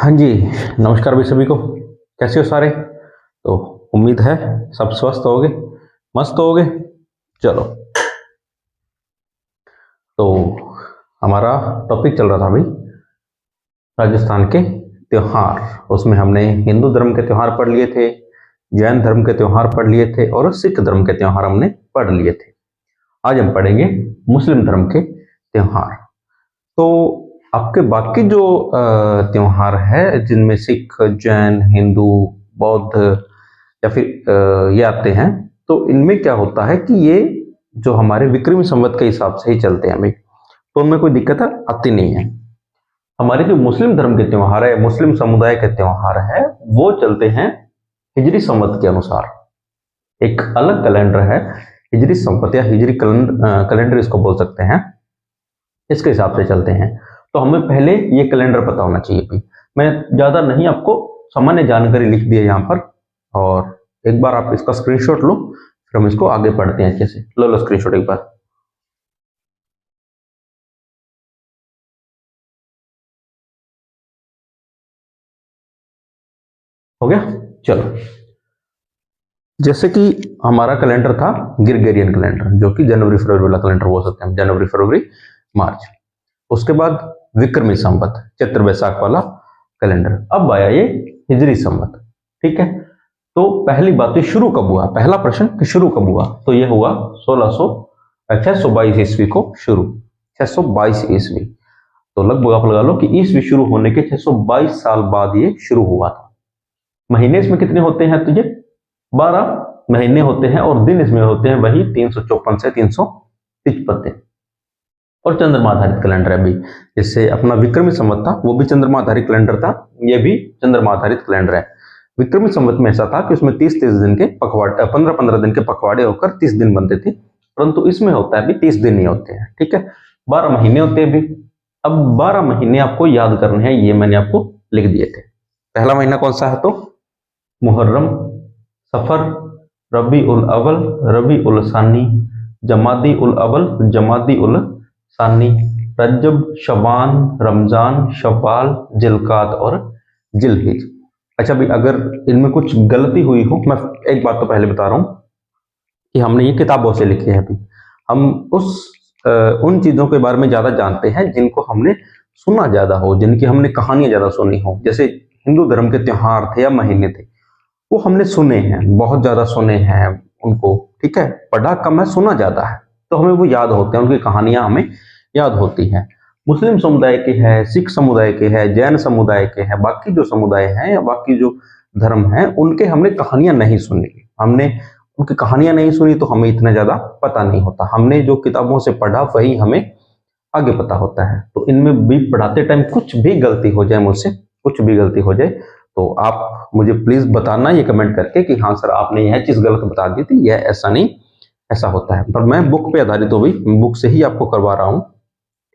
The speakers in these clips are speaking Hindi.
हाँ जी, नमस्कार भाई सभी को। कैसे हो सारे? तो उम्मीद है सब स्वस्थ होगे, मस्त होगे। चलो, तो हमारा टॉपिक चल रहा था भाई राजस्थान के त्योहार। उसमें हमने हिंदू धर्म के त्योहार पढ़ लिए थे, जैन धर्म के त्योहार पढ़ लिए थे और सिख धर्म के त्योहार हमने पढ़ लिए थे। आज हम पढ़ेंगे मुस्लिम धर्म के त्योहार। तो आपके बाकी जो त्योहार है जिनमें सिख, जैन, हिंदू, बौद्ध या फिर ये आते हैं, तो इनमें क्या होता है कि ये जो हमारे विक्रमी संवत के हिसाब से ही चलते हैं भाई, तो उनमें कोई दिक्कत आती नहीं है। हमारे जो मुस्लिम धर्म के त्योहार है, मुस्लिम समुदाय के त्योहार है, वो चलते हैं हिजरी संवत के अनुसार। एक अलग कैलेंडर है, हिजरी संवत या हिजरी कैलेंडर इसको बोल सकते हैं। इसके हिसाब से चलते हैं। तो हमें पहले ये कैलेंडर पता होना चाहिए भाई। मैं ज्यादा नहीं, आपको सामान्य जानकारी लिख दी है यहाँ पर, और एक बार आप इसका स्क्रीनशॉट लो, फिर हम इसको आगे पढ़ते हैं। अच्छे से लो स्क्रीनशॉट एक बार। हो गया? चलो, जैसे कि हमारा कैलेंडर था ग्रिगोरियन कैलेंडर, जो कि जनवरी फरवरी वाला कैलेंडर बोल सकते हैं, जनवरी फरवरी मार्च। उसके बाद विक्रमी संवत, चैत्र वैशाख वाला कैलेंडर। अब आया ये हिजरी संवत। ठीक है, तो पहली बात, तो शुरू कब हुआ? पहला प्रश्न कि शुरू कब हुआ, तो ये हुआ 622 ईस्वी को शुरू। 622 ईस्वी, तो लगभग आप लगा लो कि ईस्वी शुरू होने के 622 साल बाद ये शुरू हुआ था। महीने इसमें कितने होते हैं? तो ये 12 महीने होते हैं, और दिन इसमें होते हैं वही 354 से 353 दिन। और चंद्रमा आधारित कैलेंडर है अभी। जैसे अपना विक्रमी संवत था, वो भी चंद्रमा आधारित कैलेंडर था, ये भी चंद्रमा आधारित कैलेंडर है। विक्रमी संवत में ऐसा था कि उसमें 30-30 दिन के पखवाड़े, 15-15 दिन के पखवाड़े होकर 30 दिन बनते थे, परंतु इसमें होता है अभी 30 दिन ही होते हैं। ठीक है, 12 महीने होते हैं अभी। अब 12 महीने आपको याद करने हैं, ये मैंने आपको लिख दिए थे। पहला महीना कौन सा है? तो मुहर्रम, सफर, रबी उल अव्वल, रबी उल सानी, जमादी उल अव्वल, जमादी उल सानी, रजब, शबान, रमजान, शवाल, जिलकात और जिलहिज। अच्छा भाई, अगर इनमें कुछ गलती हुई हो, मैं एक बात तो पहले बता रहा हूं कि हमने ये किताबों से लिखे हैं अभी। हम उन चीजों के बारे में ज्यादा जानते हैं जिनको हमने सुना ज्यादा हो, जिनकी हमने कहानियां ज्यादा सुनी हो। जैसे हिंदू धर्म के त्योहार थे या महीने थे, वो हमने सुने हैं, बहुत ज्यादा सुने हैं उनको। ठीक है, पढ़ा कम है, सुना ज्यादा है, तो हमें वो याद होते हैं, उनकी कहानियां हमें याद होती हैं। मुस्लिम समुदाय के हैं, सिख समुदाय के हैं, जैन समुदाय के हैं, बाकी जो समुदाय हैं या बाकी जो धर्म हैं, उनके हमने कहानियां नहीं सुनी। हमने उनकी कहानियां नहीं सुनी, तो हमें इतना ज्यादा पता नहीं होता। हमने जो किताबों से पढ़ा वही हमें आगे पता होता है। तो इनमें भी पढ़ाते टाइम कुछ भी गलती हो जाए मुझसे, कुछ भी गलती हो जाए, तो आप मुझे प्लीज बताना ये कमेंट करके कि हाँ सर आपने यह चीज गलत बता दी थी, यह ऐसा नहीं, ऐसा होता है। पर मैं बुक पे आधारित हो, भी बुक से ही आपको करवा रहा हूँ।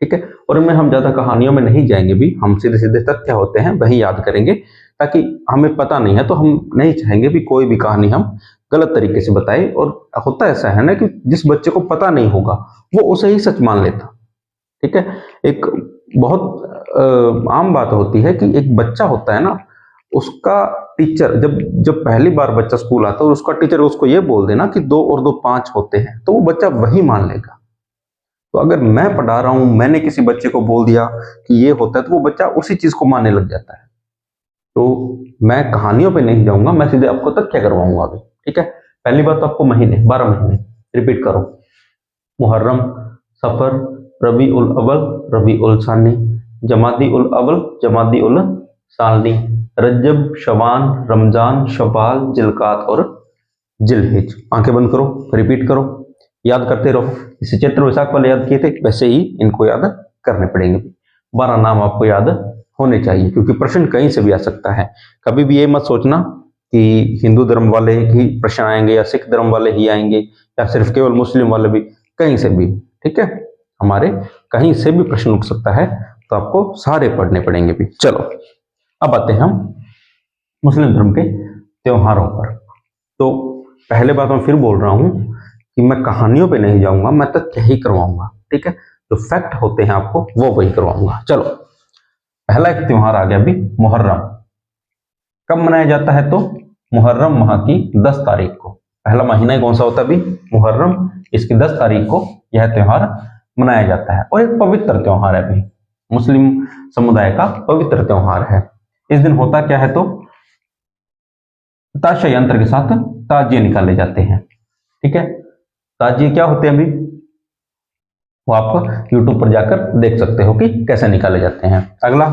ठीक है, और इनमें हम ज्यादा कहानियों में नहीं जाएंगे भी, हम सीधे सीधे तथ्य होते हैं वही याद करेंगे, ताकि हमें पता नहीं है तो हम नहीं चाहेंगे भी कोई भी कहानी हम गलत तरीके से बताए। और होता ऐसा है ना कि जिस बच्चे को पता नहीं होगा वो उसे ही सच मान लेता। ठीक है, एक बहुत आम बात होती है कि एक बच्चा होता है ना, उसका टीचर जब जब पहली बार बच्चा स्कूल आता है और उसका टीचर उसको ये बोल देना कि 2 और 2 5 होते हैं, तो वो बच्चा वही मान लेगा। तो अगर मैं पढ़ा रहा हूं, मैंने किसी बच्चे को बोल दिया कि ये होता है, तो वो बच्चा उसी चीज को मानने लग जाता है। तो मैं कहानियों पे नहीं जाऊंगा, मैं सीधे आपको तथ्य करवाऊंगा अभी। ठीक है, पहली बात तो आपको महीने, 12 महीने रिपीट करो। मुहर्रम, सफर, रबी उल अव्वल, रबी उल सानी, जमादी उल अव्वल, जमादी उल सानी, रजब, शबान, रमजान, शवाल, जिलकात और जिलहिज। आंखें बंद करो, रिपीट करो, याद करते रहो। इसे चैत्र वैशाख वाले याद किए थे, वैसे ही इनको याद करने पड़ेंगे। 12 नाम आपको याद होने चाहिए, क्योंकि प्रश्न कहीं से भी आ सकता है। कभी भी ये मत सोचना कि हिंदू धर्म वाले ही प्रश्न आएंगे या सिख धर्म वाले ही आएंगे या सिर्फ केवल मुस्लिम वाले भी, कहीं से भी। ठीक है, हमारे कहीं से भी प्रश्न उठ सकता है, तो आपको सारे पढ़ने पड़ेंगे भी। चलो, अब आते हैं हम मुस्लिम धर्म के त्योहारों पर। तो पहले बात मैं फिर बोल रहा हूं कि मैं कहानियों पे नहीं जाऊंगा, मैं तथ्य ही करवाऊंगा। ठीक है, जो फैक्ट होते हैं आपको वो वही करवाऊंगा। चलो, पहला एक त्योहार आ गया अभी, मुहर्रम। कब मनाया जाता है? तो मुहर्रम माह की 10 तारीख को। पहला महीना कौन सा होता है अभी? मुहर्रम। इसकी 10 तारीख को यह त्योहार मनाया जाता है और एक पवित्र त्योहार है अभी, मुस्लिम समुदाय का पवित्र त्योहार है। इस दिन होता क्या है? तो ताशा यंत्र के साथ ताजिए निकाले जाते हैं। ठीक है, ताजिए क्या होते हैं अभी वो आप यूट्यूब पर जाकर देख सकते हो कि कैसे निकाले जाते हैं। अगला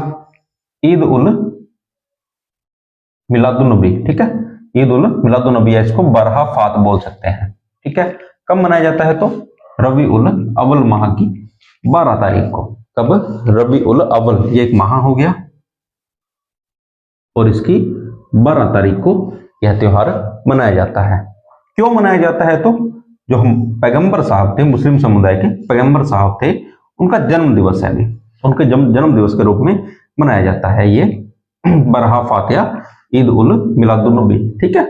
ईद उल मिलादुन्नबी। ठीक है, ईद उल मिलादुन्नबी, इसको बरहा फात बोल सकते हैं। ठीक है, कब मनाया जाता है? तो रबी उल अव्वल माह की 12 तारीख को। कब? रबी उल अव्वल, ये एक माह हो गया और इसकी 12 तारीख को यह त्योहार मनाया जाता है। क्यों मनाया जाता है? तो जो हम पैगंबर साहब थे, मुस्लिम समुदाय के पैगंबर साहब थे, उनका जन्म दिवस है अभी, उनके जन्म दिवस के रूप में मनाया जाता है ये बरहा फात या ईद उल मिलादुन्नबी। ठीक है,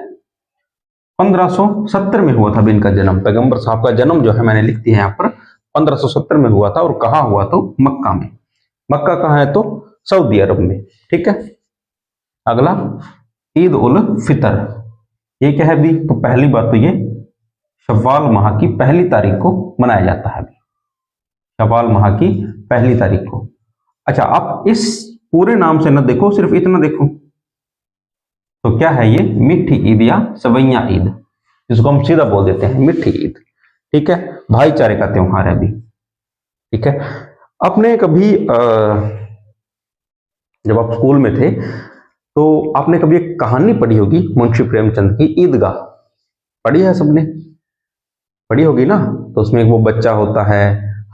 1570 में हुआ था इनका जन्म। पैगंबर साहब का जन्म जो है मैंने लिख दिया है यहाँ पर, 1570 में हुआ था। और कहाँ हुआ? तो मक्का में। मक्का कहाँ है? तो सऊदी अरब में। ठीक है, अगला ईद उल फितर, ये क्या है अभी? तो पहली बात तो ये शव्वाल माह की पहली तारीख को मनाया जाता है अभी, शव्वाल माह की पहली तारीख को। अच्छा, आप इस पूरे नाम से न देखो, सिर्फ इतना देखो तो क्या है ये? मीठी ईद या सवैया ईद, जिसको हम सीधा बोल देते हैं मीठी ईद। ठीक है, भाईचारे का त्योहार है अभी। ठीक है, आपने कभी जब आप स्कूल में थे तो आपने कभी एक कहानी पढ़ी होगी मुंशी प्रेमचंद की, ईदगाह। पढ़ी है सबने? पढ़ी होगी ना। तो उसमें एक वो बच्चा होता है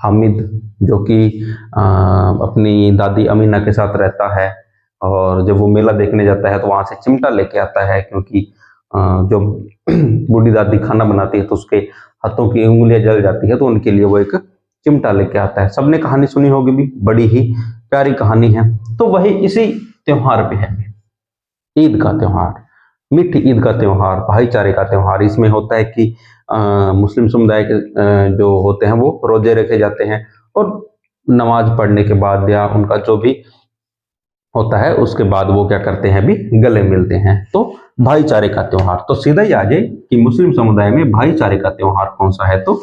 हामिद, जो कि अपनी दादी अमीना के साथ रहता है और जब वो मेला देखने जाता है तो वहां से चिमटा लेके आता है, क्योंकि जो बूढ़ी दादी खाना बनाती है तो उसके हाथों की उंगलियां जल जाती है, तो उनके लिए वो एक चिमटा लेके आता है। सबने कहानी सुनी होगी भी, बड़ी ही प्यारी कहानी है। तो वही इसी त्योहार पे है, ईद का त्योहार, मीठी ईद का त्योहार, भाईचारे का त्योहार। इसमें होता है कि मुस्लिम समुदाय के जो होते हैं वो रोजे रखे जाते हैं और नमाज पढ़ने के बाद या उनका जो भी होता है उसके बाद वो क्या करते हैं भी, गले मिलते हैं। तो भाईचारे का त्योहार, तो सीधा ही आ जाए कि मुस्लिम समुदाय में भाईचारे का त्योहार कौन सा है? तो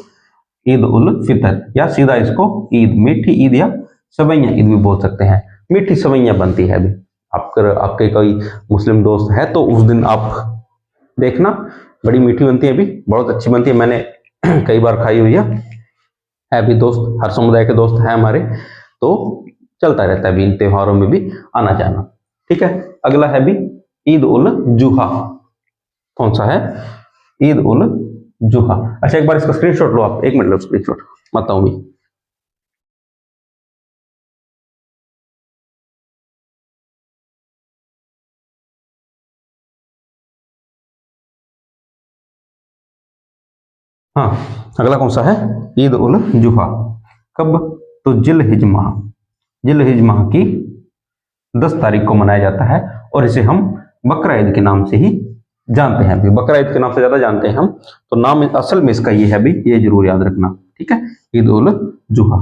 ईद उल फितर, या सीधा इसको ईद, मीठी ईद या सवैया ईद भी बोल सकते हैं। मीठी सवैया बनती है अभी। आपके कोई मुस्लिम दोस्त है तो उस दिन आप देखना, बड़ी मीठी बनती है अभी, बहुत अच्छी बनती है। मैंने कई बार खाई हुई है भी, दोस्त हर समुदाय के दोस्त हैं हमारे, तो चलता रहता है भी इन त्योहारों में भी आना जाना। ठीक है, अगला है भी ईद उल जुहा। कौन सा है? ईद उल जुहा। अच्छा, एक बार इसका स्क्रीनशॉट लो आप, 1 मिनट लो स्क्रीनशॉट, बताऊं भी। हाँ, अगला कौन सा है? ईद उल जुहा। कब? तो जिल हिज माह की 10 तारीख को मनाया जाता है और इसे हम बकरा ईद के नाम से ही जानते हैं अभी, बकरा ईद के नाम से ज्यादा जानते हैं हम। तो नाम असल में इसका ये है अभी, ये जरूर याद रखना। ठीक है, ईद उल जुहा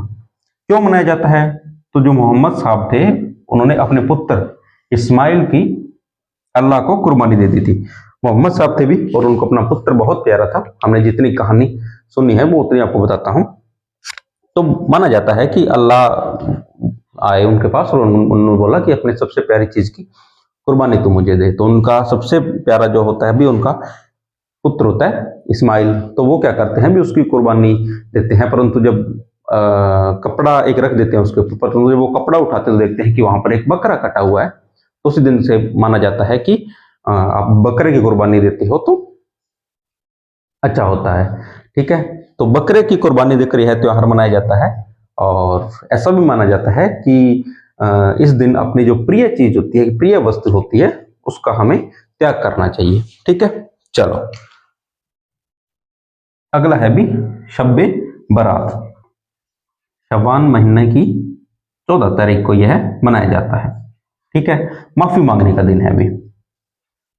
क्यों मनाया जाता है? तो जो मोहम्मद साहब थे उन्होंने अपने पुत्र इस्माइल की अल्लाह को कुर्बानी दे दी थी। मोहम्मद साहब थे भी और उनको अपना पुत्र बहुत प्यारा था। हमने जितनी कहानी सुनी है वो उतनी आपको बताता हूँ। तो माना जाता है कि अल्लाह आए उनके पास और उन्होंने बोला कि अपने सबसे प्यारी चीज की कुर्बानी तू मुझे दे। तो उनका सबसे प्यारा जो होता है भी उनका पुत्र होता है इस्माइल। तो वो क्या करते हैं भी उसकी कुर्बानी देते हैं, परंतु जब कपड़ा एक रख देते हैं उसके ऊपर, परंतु जब वो कपड़ा उठाते तो देखते हैं कि वहां पर एक बकरा कटा हुआ है। तो उसी दिन से माना जाता है कि आप बकरे की कुर्बानी देते हो तो अच्छा होता है। ठीक है, तो बकरे की कुर्बानी देकर यह त्योहार मनाया जाता है। और ऐसा भी माना जाता है कि इस दिन अपनी जो प्रिय चीज होती है, प्रिय वस्तु होती है, उसका हमें त्याग करना चाहिए। ठीक है, चलो अगला है भी शब्बे बारात। शवान महीने की 14 तारीख को यह मनाया जाता है। ठीक है, माफी मांगने का दिन है अभी।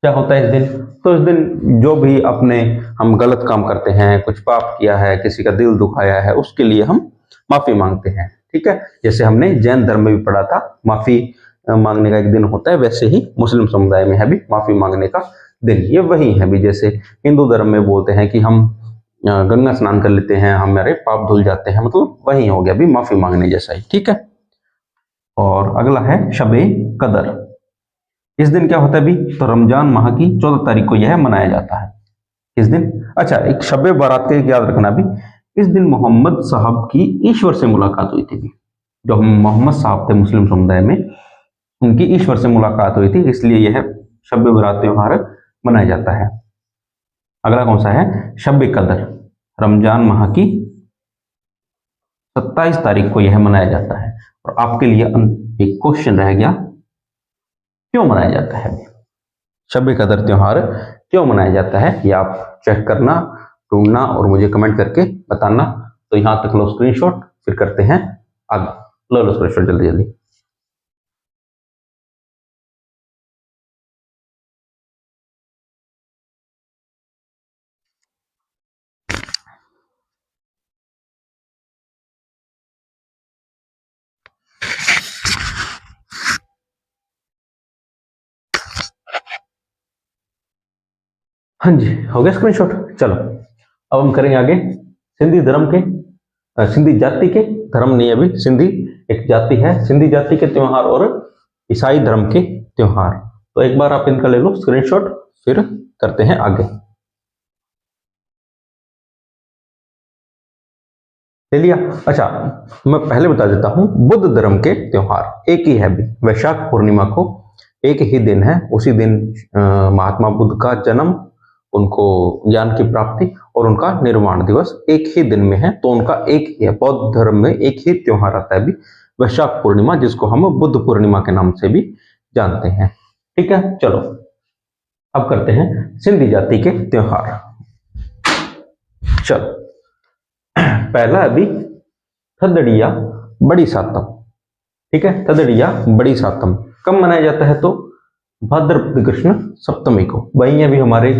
क्या होता है इस दिन? तो इस दिन जो भी अपने हम गलत काम करते हैं, कुछ पाप किया है, किसी का दिल दुखाया है, उसके लिए हम माफी मांगते हैं। ठीक है, जैसे हमने जैन धर्म में भी पढ़ा था, माफी मांगने का एक दिन होता है, वैसे ही मुस्लिम समुदाय में है भी माफी मांगने का दिन। ये वही है भी जैसे हिंदू धर्म में बोलते हैं कि हम गंगा स्नान कर लेते हैं, हमारे पाप धुल जाते हैं, मतलब वही हो गया भी माफी मांगने जैसा ही, ठीक है। और अगला है शबे कदर। इस दिन क्या होता है भी, तो रमजान माह की 14 तारीख को यह मनाया जाता है। किस दिन? अच्छा, एक शबे बारात का एक याद रखना भी, इस दिन मोहम्मद साहब की ईश्वर से मुलाकात हुई थी भी। जो मोहम्मद साहब थे मुस्लिम समुदाय में, उनकी ईश्वर से मुलाकात हुई थी, इसलिए यह शब बारात त्योहार मनाया जाता है। अगला कौन सा है? शब कदर, रमजान माह की 27 तारीख को यह मनाया जाता है। और आपके लिए एक क्वेश्चन रह गया, क्यों मनाया जाता है शब कदर त्योहार? क्यों मनाया जाता है ये आप चेक करना, ढूंढना और मुझे कमेंट करके बताना। तो यहां तक लो स्क्रीनशॉट, फिर करते हैं आगे। लो स्क्रीनशॉट जल्दी जल्दी। हाँ जी, हो गया स्क्रीनशॉट। चलो अब हम करेंगे आगे सिंधी धर्म के, सिंधी जाति के, धर्म नहीं अभी, सिंधी एक जाति है, सिंधी जाति के त्योहार और ईसाई धर्म के त्योहार। तो एक बार आप इनका ले लो स्क्रीनशॉट, फिर करते हैं आगे। ले लिया? अच्छा, मैं पहले बता देता हूं बुद्ध धर्म के त्योहार एक ही है भी, वैशाख पूर्णिमा को एक ही दिन है। उसी दिन महात्मा बुद्ध का जन्म, उनको ज्ञान की प्राप्ति और उनका निर्वाण दिवस एक ही दिन में है। तो उनका एक ही है, बौद्ध धर्म में एक ही त्योहार आता है भी, वैशाख पूर्णिमा, जिसको हम बुद्ध पूर्णिमा के नाम से भी जानते हैं। ठीक है, चलो अब करते हैं सिंधी जाति के त्योहार। चलो पहला अभी थदड़िया बड़ी सातम। ठीक है, थदड़िया बड़ी सातम कब मनाया जाता है? तो भाद्रपद कृष्ण सप्तमी को। वही अभी हमारे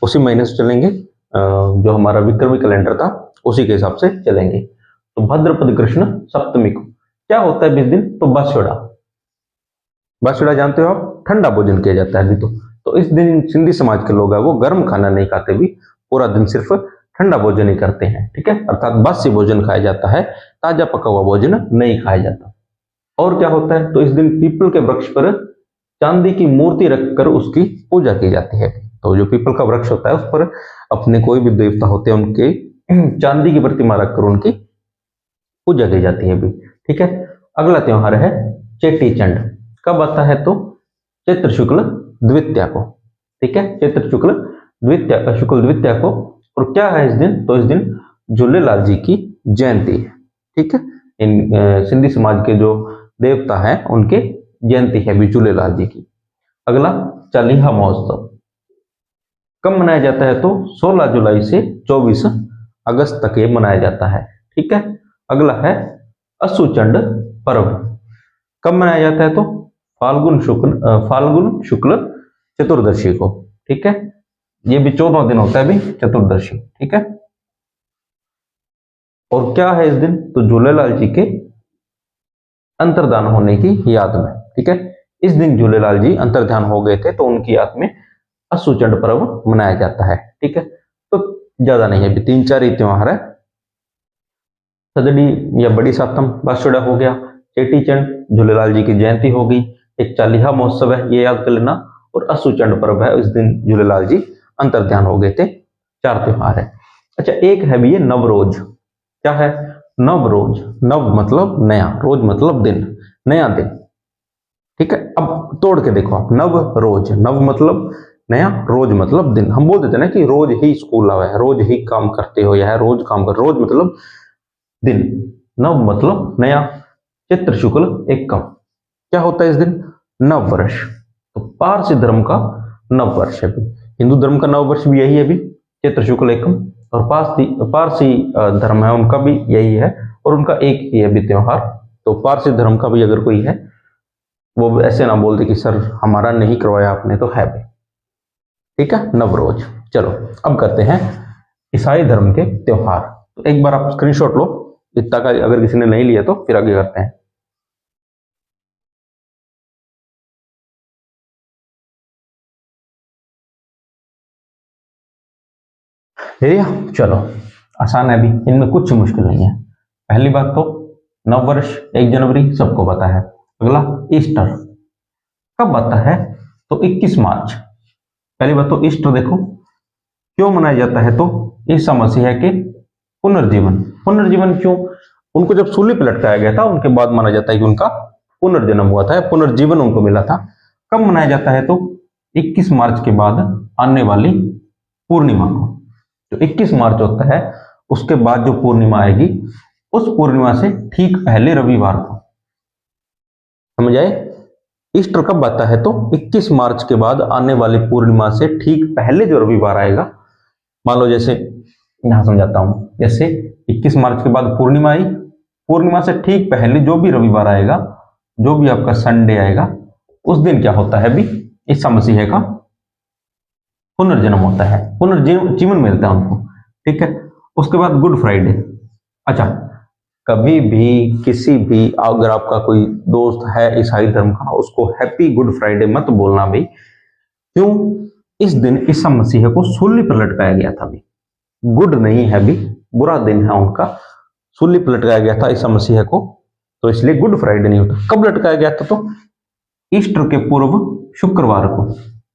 उसी महीने से चलेंगे, जो हमारा विक्रमी कैलेंडर था उसी के हिसाब से चलेंगे। तो भाद्रपद कृष्ण सप्तमी को क्या होता है इस दिन? तो बसड़ा, बसड़ा जानते हो आप, ठंडा भोजन किया जाता है अभी। तो इस दिन सिंधी समाज के लोग हैं वो गर्म खाना नहीं खाते भी, पूरा दिन सिर्फ ठंडा भोजन ही करते हैं। ठीक है, अर्थात बासी भोजन खाया जाता है, ताजा पका हुआ भोजन नहीं खाया जाता। और क्या होता है? तो इस दिन पीपल के वृक्ष पर चांदी की मूर्ति रखकर उसकी पूजा की जाती है। तो जो पीपल का वृक्ष होता है उस पर अपने कोई भी देवता होते हैं उनके चांदी की प्रतिमा रखकर उनकी पूजा की जाती है भी। ठीक है, अगला त्योहार है चेटी चंड। कब आता है? तो चैत्र शुक्ल द्वितीया को। ठीक है, चैत्र शुक्ल द्वितीया, शुक्ल द्वितीया को। और क्या है इस दिन? तो इस दिन झूलेलाल जी की जयंती है। ठीक है, इन सिंधी समाज के जो देवता हैं उनके जयंती है भी झूलेलाल जी की। अगला चालीहा महोत्सव कब मनाया जाता है? तो 16 जुलाई से 24 अगस्त तक ये मनाया जाता है। ठीक है, अगला है असुचंड पर्व। कब मनाया जाता है? तो फाल्गुन शुक्ल चतुर्दशी को। ठीक है, ये भी 14 दिन होता है भी चतुर्दशी। ठीक है, और क्या है इस दिन? तो झूलेलाल जी के अंतर्धान होने की याद में। ठीक है, इस दिन झूलेलाल जी अंतर्धान हो गए थे, तो उनकी याद में असुचंड पर्व मनाया जाता है। ठीक है, तो ज्यादा नहीं है, भी 3-4 ही त्योहार है। सदड़ी या बड़ी सातम बासुड़ा हो गया, चेटी चंड झूलेलाल जी की जयंती हो गई, एक चालीहा महोत्सव है ये याद कर लेना, और असुचंड पर्व है, इस दिन झूलेलाल जी अंतर्ध्यान हो गए थे। 4 त्योहार है। अच्छा, एक है भी ये नवरोज। क्या है? नवरोज, नव मतलब नया, रोज मतलब दिन, नया दिन। ठीक है, अब तोड़ के देखो आप, नव रोज, नव मतलब नया, रोज मतलब दिन। हम बोल देते ना कि रोज ही स्कूल आवे है, रोज ही काम करते हो, या रोज काम कर, रोज मतलब दिन, नव मतलब नया, चैत्र शुक्ल एकम। क्या होता है इस दिन? नव वर्ष। तो पारसी धर्म का नव वर्ष है। हिंदू धर्म का नव वर्ष भी यही है भी, चैत्र शुक्ल एकम। और पारसी धर्म है उनका भी यही है, और उनका एक ही है भी त्योहार। तो पारसी धर्म का भी अगर कोई है वो ऐसे ना बोल दे कि सर हमारा नहीं करवाया आपने, तो है भी। ठीक है, नवरोज। चलो अब करते हैं ईसाई धर्म के त्योहार। तो एक बार आप स्क्रीनशॉट लो इतना का, अगर किसी ने नहीं लिया तो फिर आगे करते हैं। एरिया चलो आसान है, अभी इनमें कुछ मुश्किल नहीं है। पहली बात तो नववर्ष 1 जनवरी सबको पता है। अगला ईस्टर कब आता है, तो 21 मार्च। पहली बात तो ईस्टर देखो क्यों मनाया जाता है, तो ईसा मसीह के पुनर्जीवन। पुनर्जीवन क्यों, उनको जब सूली पे लटकाया गया था उनके बाद माना जाता है कि उनका पुनर्जन्म हुआ था, पुनर्जीवन उनको मिला था। कब मनाया जाता है, तो 21 मार्च के बाद आने वाली पूर्णिमा को। जो 21 मार्च होता है उसके बाद जो पूर्णिमा आएगी, उस पूर्णिमा से ठीक पहले रविवार को, समझ आए। ईस्टर कब आता है, तो 21 मार्च के बाद आने वाली पूर्णिमा से ठीक पहले जो रविवार आएगा। मान लो जैसे यहां समझाता हूं, जैसे 21 मार्च के बाद पूर्णिमा आई, पूर्णिमा से ठीक पहले जो भी रविवार आएगा, जो भी आपका संडे आएगा, उस दिन क्या होता है, भी ईसा मसीह का पुनर्जन्म होता है, पुनर्जीवन मिलता है उनको। ठीक है, उसके बाद गुड फ्राइडे। अच्छा, कभी भी किसी भी अगर आपका कोई दोस्त है ईसाई धर्म का, उसको हैप्पी गुड फ्राइडे मत बोलना भाई। क्यों, इस दिन ईसा मसीह को सूली पर लटकाया गया था। भी गुड नहीं है, भी बुरा दिन है उनका, सूली पर लटकाया गया था ईसा मसीह को, तो इसलिए गुड फ्राइडे नहीं होता। कब लटकाया गया था, तो ईस्टर के पूर्व शुक्रवार को,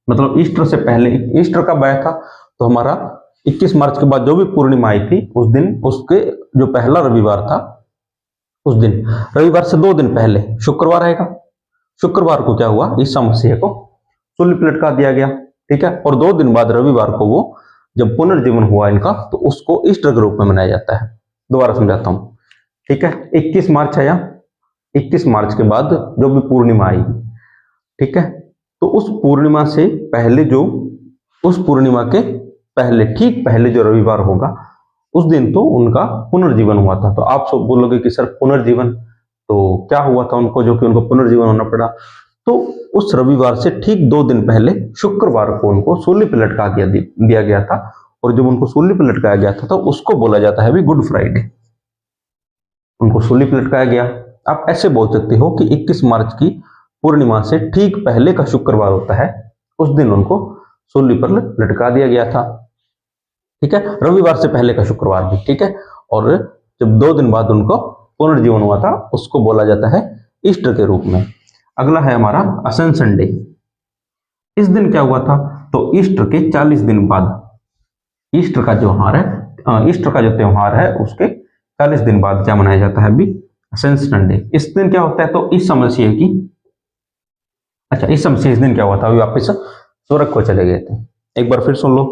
मतलब ईस्टर से पहले। ईस्टर कब आया था, तो हमारा 21 मार्च के बाद जो भी पूर्णिमा आई थी उस दिन, उसके जो पहला रविवार था उस दिन, रविवार से 2 दिन पहले शुक्रवार आएगा। शुक्रवार को क्या हुआ, ईसा मसीह को सूली पर लटका दिया गया। ठीक है, और 2 दिन बाद रविवार को वो जब पुनर्जीवन हुआ इनका, तो उसको ईस्टर के रूप में मनाया जाता है। दोबारा समझाता हूं। ठीक है, 21 मार्च आया, 21 मार्च के बाद जो भी पूर्णिमा आई, ठीक है, तो उस पूर्णिमा से पहले जो, उस पूर्णिमा के पहले, ठीक पहले जो रविवार होगा, उस दिन तो उनका पुनर्जीवन हुआ था। तो आप सब बोलोगे कि सर पुनर्जीवन तो क्या हुआ था उनको, जो कि उनको पुनर्जीवन होना पड़ा। तो उस रविवार से ठीक 2 दिन पहले शुक्रवार को उनको सूली पर लटका दिया गया था, और जब उनको सूली पर लटकाया गया था तो उसको बोला जाता है भी गुड फ्राइडे। उनको सूली पर लटकाया गया। आप ऐसे बोल सकते हो कि 21 मार्च की पूर्णिमा से ठीक पहले का शुक्रवार होता है, उस दिन उनको सूली पर लटका दिया गया था। ठीक है, रविवार से पहले का शुक्रवार भी। ठीक है, और जब 2 दिन बाद उनको पुनर्जीवन हुआ था, उसको बोला जाता है ईस्टर के रूप में। अगला है हमारा असेंशन डे। इस दिन क्या हुआ था, तो ईस्टर के 40 दिन बाद, ईस्टर का जो त्योहार है, ईस्टर का जो त्योहार है उसके 40 दिन बाद क्या मनाया जाता है, अभी असेंशन डे। इस दिन क्या होता है, तो ईसा मसीह की, अच्छा ईसा मसीह इस दिन क्या हुआ था, अभी वापस स्वर्ग को चले गए थे। एक बार फिर सुन लो,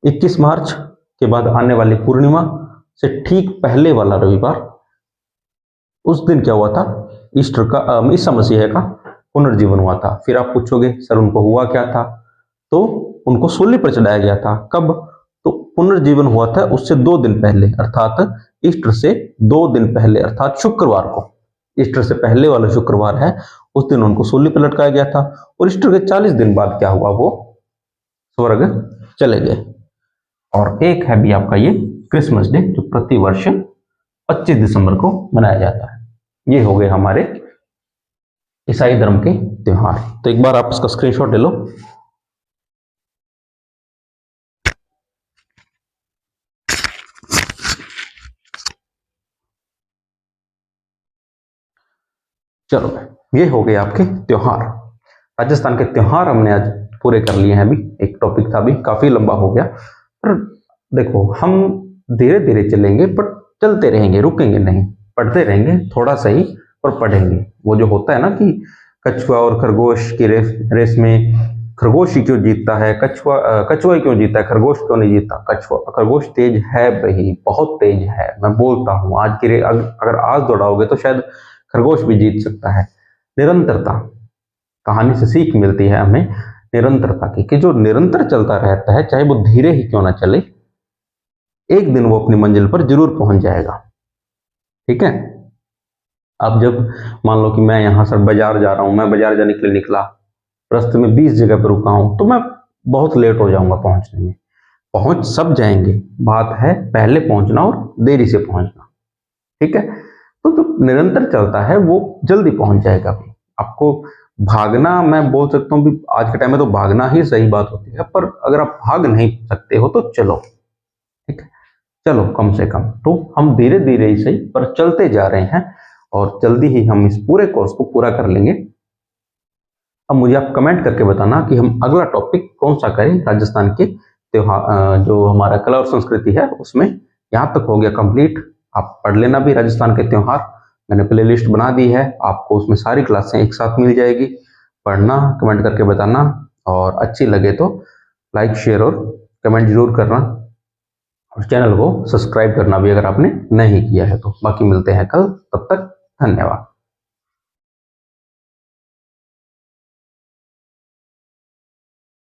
21 मार्च के बाद आने वाली पूर्णिमा से ठीक पहले वाला रविवार, उस दिन क्या हुआ था, ईस्टर का, ईसा मसीह का पुनर्जीवन हुआ था। फिर आप पूछोगे सर उनको हुआ क्या था, तो उनको सूली पर चढ़ाया गया था। कब, तो पुनर्जीवन हुआ था उससे 2 दिन पहले, अर्थात ईस्टर से 2 दिन पहले, अर्थात शुक्रवार को। ईस्टर से पहले वाला शुक्रवार है, उस दिन उनको सूली पर लटकाया गया था। और ईस्टर के 40 दिन बाद क्या हुआ, वो स्वर्ग चले गए। और एक है भी आपका ये क्रिसमस डे, जो प्रति वर्ष 25 दिसंबर को मनाया जाता है। ये हो गए हमारे ईसाई धर्म के त्योहार। तो एक बार आप इसका स्क्रीनशॉट ले लो। चलो, ये हो गए आपके त्योहार। राजस्थान के त्योहार हमने आज पूरे कर लिए हैं। अभी एक टॉपिक था, अभी काफी लंबा हो गया, पर देखो हम धीरे धीरे चलेंगे, पर चलते रहेंगे, रुकेंगे नहीं, पढ़ते रहेंगे थोड़ा सही, पर पढ़ेंगे। वो जो होता है ना कि कछुआ और खरगोश की रेस में खरगोश ही क्यों जीतता है, कछुआ ही क्यों जीता है, खरगोश क्यों नहीं जीता। खरगोश तेज है भाई, बहुत तेज है, मैं बोलता हूँ। आज की अगर आज दौड़ाओगे तो शायद खरगोश भी जीत सकता है। निरंतरता, कहानी से सीख मिलती है हमें निरंतरता की, कि जो निरंतर चलता रहता है, चाहे वो धीरे ही क्यों ना चले, एक दिन वो अपनी मंजिल पर जरूर पहुंच जाएगा। ठीक है, अब जब मान लो कि मैं यहां से बाजार जा रहा हूं, मैं बाजार जाने के लिए निकला, रास्ते में 20 जगह पर रुका हूं, तो मैं बहुत लेट हो जाऊंगा पहुंचने में। पहुंच सब जाएंगे, बात है पहले पहुंचना और देरी से पहुंचना। ठीक है, तो जो निरंतर चलता है वो जल्दी पहुंच जाएगा। आपको भागना, मैं बोल सकता हूँ कि आज के टाइम में तो भागना ही सही बात होती है, पर अगर आप भाग नहीं सकते हो तो चलो, ठीक है, चलो कम से कम तो हम धीरे धीरे ही सही पर चलते जा रहे हैं और जल्दी ही हम इस पूरे कोर्स को पूरा कर लेंगे। अब मुझे आप कमेंट करके बताना कि हम अगला टॉपिक कौन सा करें। राजस्थान के त्योहार, जो हमारा कला और संस्कृति है उसमें यहाँ तक हो गया कंप्लीट। आप पढ़ लेना भी राजस्थान के त्योहार, मैंने प्ले लिस्ट बना दी है, आपको उसमें सारी क्लासें एक साथ मिल जाएगी। पढ़ना, कमेंट करके बताना, और अच्छी लगे तो लाइक शेयर और कमेंट जरूर करना, और चैनल को सब्सक्राइब करना भी अगर आपने नहीं किया है तो। बाकी मिलते हैं कल, तब तक धन्यवाद।